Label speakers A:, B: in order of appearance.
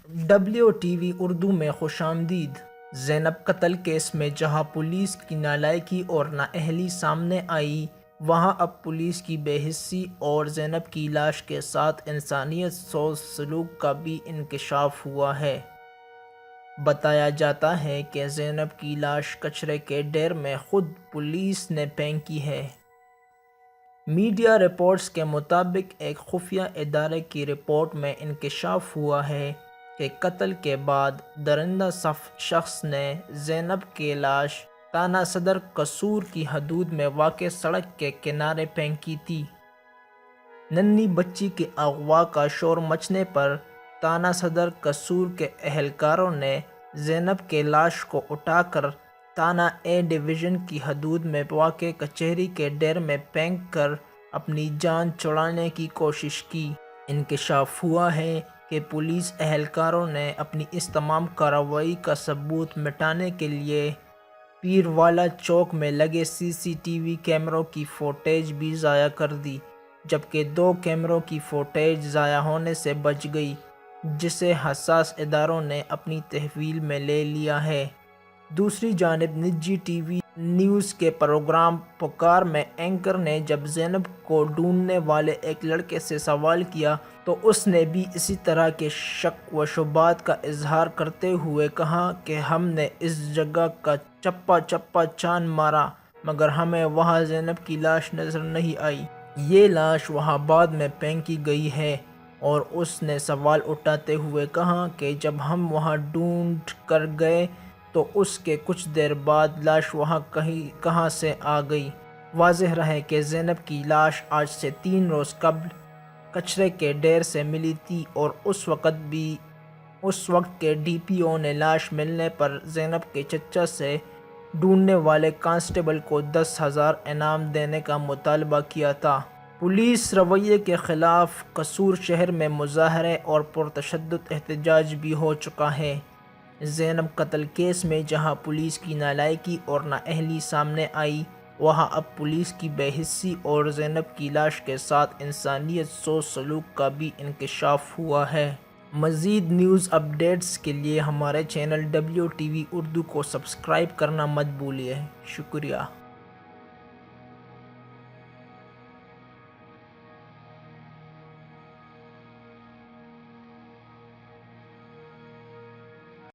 A: WTV Urdu میں خوش آمدید۔ زینب قتل کیس میں جہاں پولیس کی نالائکی اور نااہلی سامنے آئی، وہاں اب پولیس کی بے حسی اور زینب کی لاش کے ساتھ انسانیت سوز سلوک کا بھی انکشاف ہوا ہے۔ بتایا جاتا ہے کہ زینب کی لاش کچرے کے ڈھیر میں خود پولیس نے پھینکی ہے۔ میڈیا رپورٹس کے مطابق ایک خفیہ ادارے کی رپورٹ میں انکشاف ہوا ہے کہ قتل کے بعد درندہ شخص نے زینب کی لاش تھانہ صدر قصور کی حدود میں واقع سڑک کے کنارے پھینکی تھی۔ ننھی بچی کے اغوا کا شور مچنے پر تھانہ صدر قصور کے اہلکاروں نے زینب کی لاش کو اٹھا کر تھانہ اے ڈویژن کی حدود میں واقع کچہری کے ڈھیر میں پھینک کر اپنی جان چھڑانے کی کوشش کی۔ انکشاف ہوا ہے کہ پولیس اہلکاروں نے اپنی اس تمام کارروائی کا ثبوت مٹانے کے لیے پیروالا چوک میں لگے CCTV کیمروں کی فوٹیج بھی ضائع کر دی، جبکہ 2 کیمروں کی فوٹیج ضائع ہونے سے بچ گئی، جسے حساس اداروں نے اپنی تحویل میں لے لیا ہے۔ دوسری جانب نجی TV نیوز کے پروگرام پکار میں اینکر نے جب زینب کو ڈھونڈنے والے ایک لڑکے سے سوال کیا تو اس نے بھی اسی طرح کے شک و شبہات کا اظہار کرتے ہوئے کہا کہ ہم نے اس جگہ کا چپا چپا چھان مارا مگر ہمیں وہاں زینب کی لاش نظر نہیں آئی۔ یہ لاش وہاں بعد میں پھینکی گئی ہے، اور اس نے سوال اٹھاتے ہوئے کہا کہ جب ہم وہاں ڈھونڈ کر گئے تو اس کے کچھ دیر بعد لاش وہاں کہاں سے آ گئی۔ واضح رہے کہ زینب کی لاش آج سے 3 روز قبل کچرے کے ڈھیر سے ملی تھی، اور اس وقت کے DPO نے لاش ملنے پر زینب کے چچا سے ڈھونڈنے والے کانسٹیبل کو 10,000 انعام دینے کا مطالبہ کیا تھا۔ پولیس رویے کے خلاف قصور شہر میں مظاہرے اور پرتشدد احتجاج بھی ہو چکا ہے۔ زینب قتل کیس میں جہاں پولیس کی نالائکی اور نااہلی سامنے آئی، وہاں اب پولیس کی بے حسی اور زینب کی لاش کے ساتھ انسانیت سوز سلوک کا بھی انکشاف ہوا ہے۔ مزید نیوز اپڈیٹس کے لیے ہمارے چینل WTV اردو کو سبسکرائب کرنا مت بھولیے۔ شکریہ۔